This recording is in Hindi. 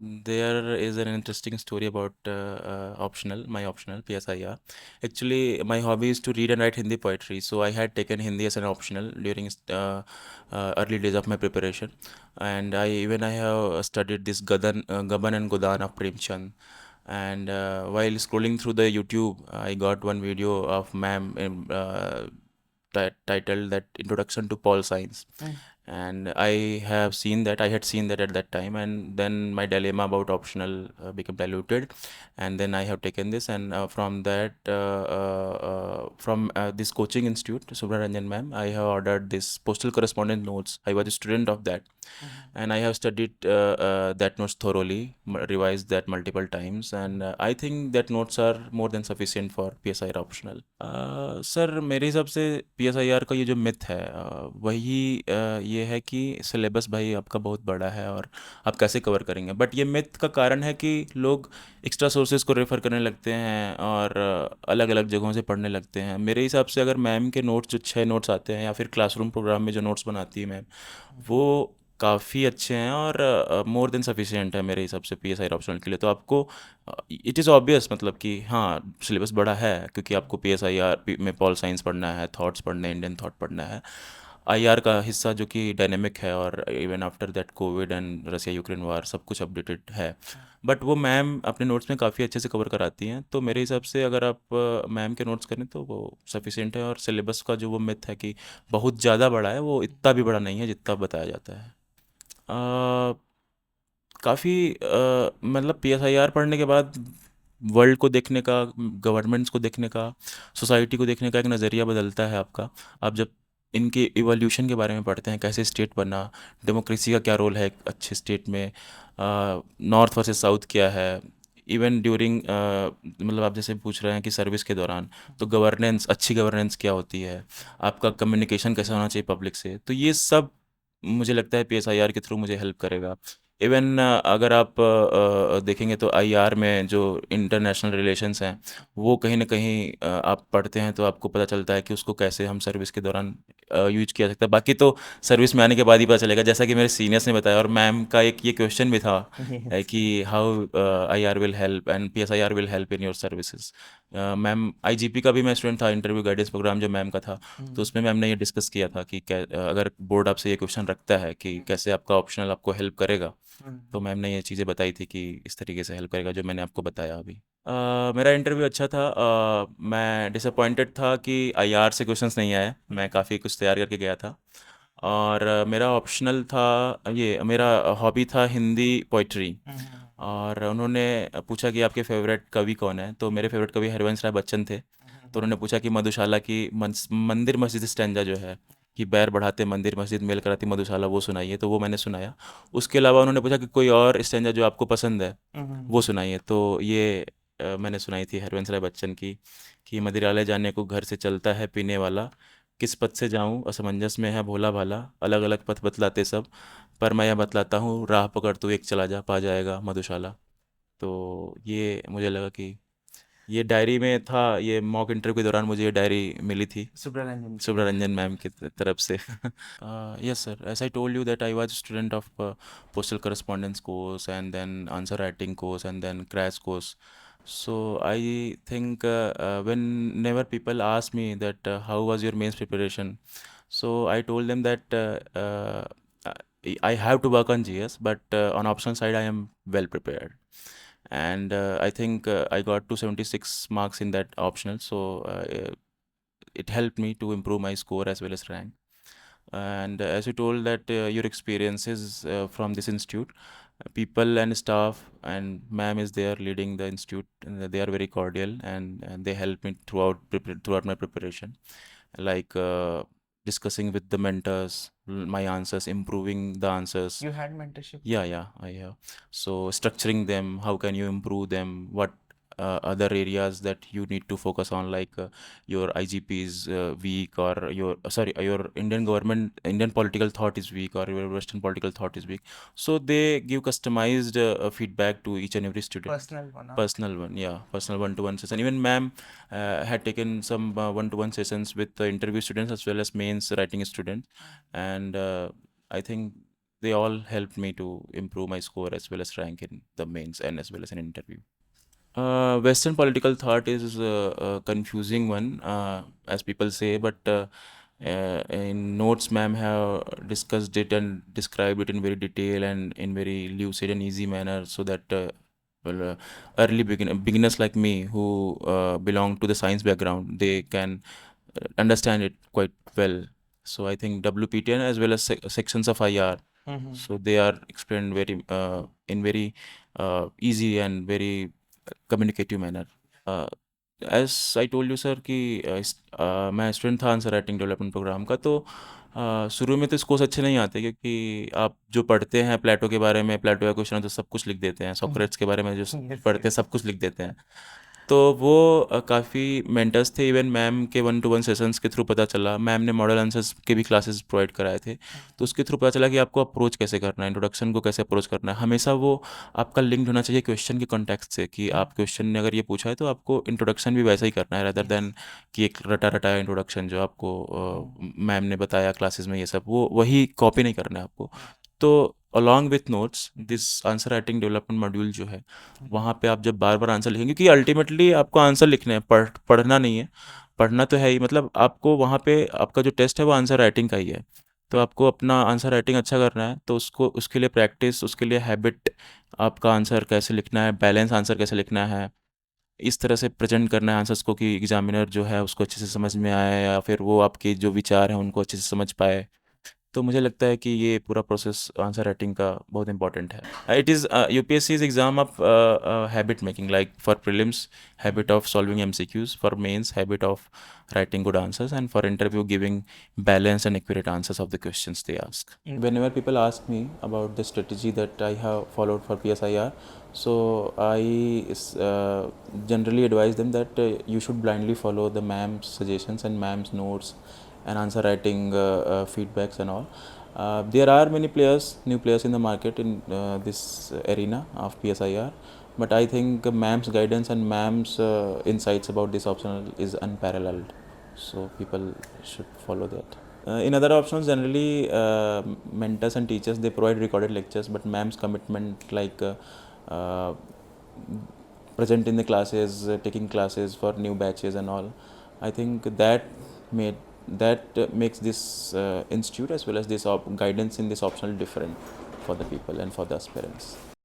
There is an interesting story about my optional PSIR. Actually, my hobby is to read and write Hindi poetry. So I had taken Hindi as an optional during early days of my preparation, and I have studied this Gaban and Godan of Premchand. And while scrolling through the YouTube, I got one video of ma'am titled that Introduction to Paul Science, and I had seen that at that time, and then my dilemma about optional became diluted, and then I have taken this, and from this coaching institute, Subharanjan ma'am, I have ordered this postal correspondence notes. I was a student of that, and I have studied that notes thoroughly, revised that multiple times, and I think that notes are more than sufficient for PSIR optional. Sir मेरे हिसाब से PSIR का ये जो मिथ है वही ये है कि सिलेबस भाई आपका बहुत बड़ा है और आप कैसे कवर करेंगे, बट ये मिथ का कारण है कि लोग एक्स्ट्रा सोर्सेज को रेफ़र करने लगते हैं और अलग अलग जगहों से पढ़ने लगते हैं। मेरे हिसाब से अगर मैम के नोट्स जो 6 नोट्स आते हैं या फिर क्लासरूम प्रोग्राम में जो नोट्स बनाती है मैम, वो काफ़ी अच्छे हैं और मोर देन सफिशिएंट है मेरे हिसाब से PSI ऑप्शनल के लिए। तो आपको इट इज़ ऑब्वियस, मतलब कि हाँ सिलेबस बड़ा है क्योंकि आपको PSIR में पॉल साइंस पढ़ना है, थॉट्स पढ़ने हैं, इंडियन थॉट पढ़ना है। IR का हिस्सा जो कि डायनेमिक है और even after that covid and Russia Ukraine war सब कुछ अपडेटेड है, बट वो मैम अपने नोट्स में काफ़ी अच्छे से कवर कराती हैं। तो मेरे हिसाब से अगर आप मैम के नोट्स करें तो वो सफिशिएंट है, और सिलेबस का जो वो मिथ है कि बहुत ज़्यादा बड़ा है, वो इतना भी बड़ा नहीं है जितना बताया जाता है। काफ़ी मतलब PSIR पढ़ने के बाद वर्ल्ड को देखने का, गवर्नमेंट्स को देखने का, सोसाइटी को देखने का एक नज़रिया बदलता है आपका। आप जब इनके इवोल्यूशन के बारे में पढ़ते हैं, कैसे स्टेट बना, डेमोक्रेसी का क्या रोल है एक अच्छे स्टेट में, नॉर्थ वर्सेस साउथ क्या है, इवन ड्यूरिंग मतलब आप जैसे पूछ रहे हैं कि सर्विस के दौरान, तो गवर्नेंस, अच्छी गवर्नेंस क्या होती है, आपका कम्युनिकेशन कैसा होना चाहिए पब्लिक से, तो ये सब मुझे लगता है PSIR के थ्रू मुझे हेल्प करेगा। इवन अगर आप देखेंगे तो IR में जो इंटरनेशनल रिलेशंस हैं, वो कहीं ना कहीं आप पढ़ते हैं तो आपको पता चलता है कि उसको कैसे हम सर्विस के दौरान यूज किया सकता है। बाकी तो सर्विस में आने के बाद ही पता चलेगा, जैसा कि मेरे सीनियर्स ने बताया, और मैम का एक ये क्वेश्चन भी था कि how IR will help and PSIR will help in your services. Ma'am IGP का भी मैं स्टूडेंट था, इंटरव्यू गाइडेंस प्रोग्राम जो मैम का था, तो उसमें मैम ने ये डिस्कस किया था कि अगर बोर्ड आपसे ये क्वेश्चन रखता है कि कैसे आपका ऑप्शनल आपको हेल्प करेगा, तो मैम ने ये चीज़ें बताई थी कि इस तरीके से हेल्प करेगा जो मैंने आपको बताया अभी। मेरा इंटरव्यू अच्छा था। मैं डिसअपॉइंटेड था कि IR से क्वेश्चंस नहीं आए, मैं काफ़ी कुछ तैयार करके गया था। और मेरा ऑप्शनल था, ये मेरा हॉबी था हिंदी पोइट्री, और उन्होंने पूछा कि आपके फेवरेट कवि कौन है, तो मेरे फेवरेट कवि हरिवंश राय बच्चन थे। तो उन्होंने पूछा कि मधुशाला की मंदिर मस्जिद स्टैंजा जो है कि बैर बढ़ाते मंदिर मस्जिद मेल कराती मधुशाला, वो सुनाइए, तो वो मैंने सुनाया। उसके अलावा उन्होंने पूछा कि कोई और स्टैंजा जो आपको पसंद है वो सुनाइए, तो ये मैंने सुनाई थी हरवंश राय बच्चन की कि मदिरालय जाने को घर से चलता है पीने वाला, किस पथ से जाऊं असमंजस में है भोला भाला, अलग अलग पथ बतलाते सब, पर मैं यह बतलाता हूँ राह पकड़ तू एक चला जा पा जाएगा मधुशाला। तो ये मुझे लगा कि ये डायरी में था, ये मॉक इंटरव्यू के दौरान मुझे ये डायरी मिली थी सुब्ररंजन मैम की तरफ से। Yes, sir. As I told you that I was a student of postal correspondence course and then answer writing course and then crash course. So I think whenever people ask me that how was your mains preparation, so I told them that I have to work on GS, but on option side I am well prepared. And I think I got 276 marks in that optional, so it helped me to improve my score as well as rank. And as you told that your experiences from this institute, people and staff and ma'am is there leading the institute, and they are very cordial, and they help me throughout my preparation, like discussing with the mentors my answers, improving the answers. Yeah, yeah, I have. So structuring them, how can you improve them, what other areas that you need to focus on, like your IGP is weak, or your sorry, your Indian government, Indian political thought is weak, or your Western political thought is weak. So they give customized feedback to each and every student. Personal one, yeah, personal one-to-one session. Even ma'am had taken some one-to-one sessions with the interview students as well as mains writing students, and I think they all helped me to improve my score as well as rank in the mains and as well as an interview. Western political thought is a confusing one, as people say, but in notes, ma'am have discussed it and described it in very detail and in very lucid and easy manner, so that well, beginners like me who belong to the science background, they can understand it quite well. So I think WPTN as well as sections of IR, so they are explained very in very easy and very communicative manner. Uh, as I told you sir कि मैं स्टूडेंट था आंसर राइटिंग डेवलपमेंट प्रोग्राम का, तो शुरू में तो स्कोर्स अच्छे नहीं आते, क्योंकि आप जो पढ़ते हैं प्लेटो के बारे में, प्लेटो का क्वेश्चन तो सब कुछ लिख देते हैं, सोक्रेट्स के बारे में जो पढ़ते हैं सब कुछ लिख देते हैं। तो वो काफ़ी मेंटर्स थे, इवन मैम के 1-to-1 सेशंस के थ्रू पता चला, मैम ने मॉडल आंसर्स के भी क्लासेस प्रोवाइड कराए थे, तो उसके थ्रू पता चला कि आपको अप्रोच कैसे करना है, इंट्रोडक्शन को कैसे अप्रोच करना है। हमेशा वो आपका लिंक्ड होना चाहिए क्वेश्चन के कॉन्टेक्स्ट से, कि आप क्वेश्चन ने अगर ये पूछा है तो आपको इंट्रोडक्शन भी वैसा ही करना है, रदर देन कि एक रटा रटाया इंट्रोडक्शन जो आपको मैम ने बताया क्लासेस में, ये सब वो वही कॉपी नहीं करना है आपको। तो along with notes this answer writing development module जो है, वहाँ पे आप जब बार बार आंसर लिखेंगे, क्योंकि अल्टीमेटली आपको आंसर लिखने हैं, पढ़ना नहीं है। पढ़ना तो है ही, मतलब आपको वहाँ पे आपका जो टेस्ट है वो आंसर राइटिंग का ही है, तो आपको अपना आंसर राइटिंग अच्छा करना है, तो उसको उसके लिए प्रैक्टिस, उसके लिए हैबिट, आपका आंसर कैसे लिखना है, बैलेंस आंसर कैसे लिखना है, इस तरह से प्रेजेंट करना है आंसर्स को कि एग्जामिनर जो है उसको अच्छे से समझ में आए, या फिर वो आपके जो विचार हैं उनको अच्छे से समझ पाए। तो मुझे लगता है कि ये पूरा प्रोसेस आंसर राइटिंग का बहुत इंपॉर्टेंट है। It is UPSC exam of habit making, like for prelims habit of solving MCQs, for mains habit of writing good answers, and for interview giving balanced and accurate answers of the questions they ask. Whenever people ask me about the strategy that I have followed for PSIR, so I generally advise them that you should blindly follow the ma'am's suggestions and ma'am's notes and answer writing feedbacks and all. There are many players, new players in the market in this arena of PSIR, but I think ma'am's guidance and ma'am's insights about this optional is unparalleled, so people should follow that. In other options, generally mentors and teachers, they provide recorded lectures, but ma'am's commitment, like uh, present in the classes, taking classes for new batches and all, I think that makes this institute as well as this guidance in this optional different for the people and for the aspirants.